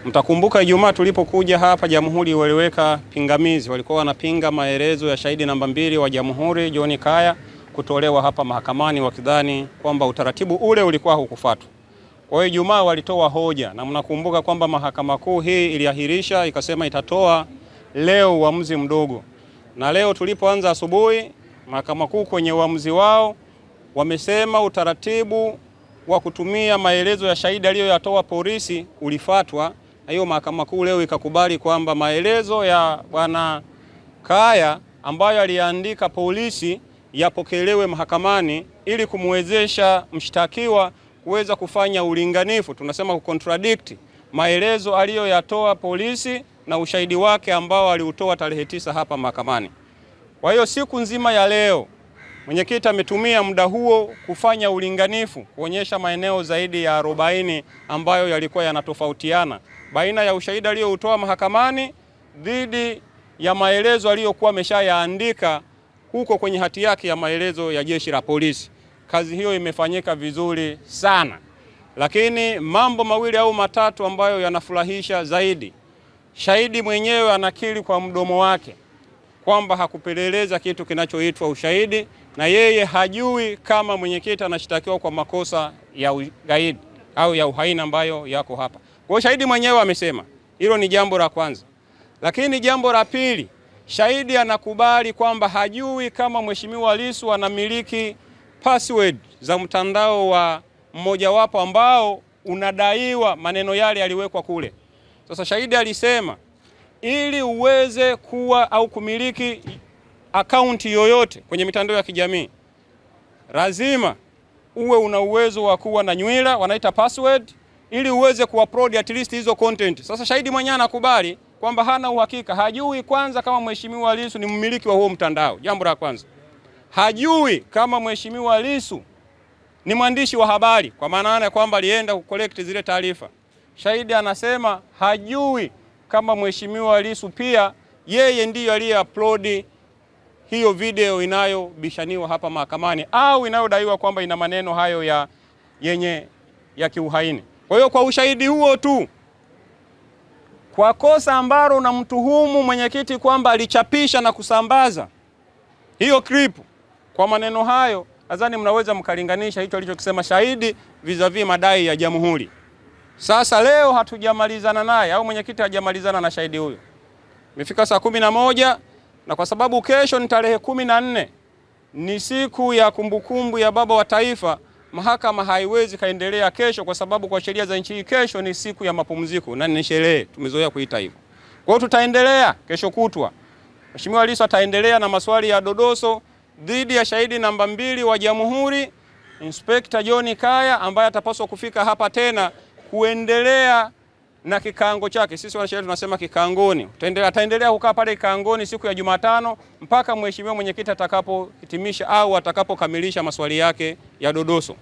Mtakumbuka Ijumaa tulipokuja hapa Jamhuri waliweka pingamizi, walikuwa wanapinga maelezo ya shahidi namba 2 wa Jamhuri John Kaya kutolewa hapa mahakamani wakidhani kwamba utaratibu ule ulikuwa hukufuatwa. Kwa hiyo Ijumaa walitoa hoja, na mnakumbuka kwamba Mahakama Kuu hii iliahirisha ikasema itatoa leo uamuzi mdogo. Na leo tulipoanza asubuhi, Mahakama Kuu kwenye uamuzi wao wamesema utaratibu wa kutumia maelezo ya shahidi aliyoyatoa polisi ulifuatwa. Na hiyo Mahakama Kuu leo ikakubali kwamba maelezo ya bwana Kaya ambayo aliandika polisi yapokelewe mahakamani ili kumwezesha mshtakiwa kuweza kufanya ulinganifu, tunasema kucontradict maelezo aliyoyatoa polisi na ushahidi wake ambao aliutoa tarehe 9 hapa mahakamani. Kwa hiyo siku nzima ya leo mwenyekiti ametumia muda huo kufanya ulinganifu, kuonyesha maeneo zaidi ya 40 ambayo yalikuwa yanatofautiana baina ya ushahidi aliyoutoa mahakamani dhidi ya maelezo aliyokuwa ameshayaandika huko kwenye hati yake ya maelezo ya jeshi la polisi. Kazi hiyo imefanyika vizuri sana. Lakini mambo mawili au matatu ambayo yanafurahisha zaidi. Shahidi mwenyewe anakiri kwa mdomo wake kwamba hakupeleleza kitu kinachoitwa ushahidi, na yeye hajui kama mwenyekiti anashtakiwa kwa makosa ya ugaidi au ya uhaini ambayo yako hapa. Kwa hiyo shahidi mwenyewe amesema. Hilo ni jambo la kwanza. Lakini jambo la pili, shahidi anakubali kwamba hajui kama Mheshimiwa Lissu anamiliki password za mtandao wa mmojawapo ambao unadaiwa maneno yale yaliwekwa kule. Sasa shahidi alisema ili uweze kuwa au kumiliki akaunti yoyote kwenye mitandao ya kijamii, lazima uwe una uwezo wa kuwa na nywila wanaita password ili uweze kuupload at least hizo content. Sasa shahidi mwenyewe anakubali kwamba hana uhakika, hajui kwanza kama Mheshimiwa Lissu ni mmiliki wa huo mtandao. Jambo la kwanza, hajui kama Mheshimiwa Lissu ni mwandishi wa habari, kwa maana kwamba alienda kucollect zile taarifa. Shahidi anasema hajui kama Mheshimiwa Lissu pia yeye ndiye aliyeupload hiyo video inayobishaniwa hapa mahakamani au inayodaiwa kwamba ina maneno hayo ya kiuhaini. Kwa hiyo kwa ushahidi huo tu, kwa kosa ambalo unamtuhumu mwenyekiti kwamba alichapisha na kusambaza hiyo clip kwa maneno hayo, nadhani mnaweza mkalinganisha hicho alichokisema shahidi vis-a-vis madai ya Jamhuri. Sasa leo hatujamalizana naye au mwenyekiti hajamalizana na shahidi huyo. Imefika saa 11 na kwa sababu kesho ni tarehe 14 ni siku ya kumbukumbu ya baba wa taifa, mahakama haiwezi kaendelea kesho kwa sababu kwa sheria za nchi hii kesho ni siku ya mapumziko na ni sherehe, tumezoea kuita hivyo. Kwa hiyo tutaendelea kesho kutwa. Mheshimiwa Lissu ataendelea na maswali ya dodoso dhidi ya shahidi namba 2 wa Jamhuri, Inspector John Kaya, ambaye atapaswa kufika hapa tena kuendelea na kikango chake. Sisi wanasheria tunasema kikangoni. Ataendelea kukaa pale kikangoni siku ya Jumatano mpaka mheshimiwa mwenyekiti atakapohitimisha au atakapokamilisha maswali yake ya dodoso.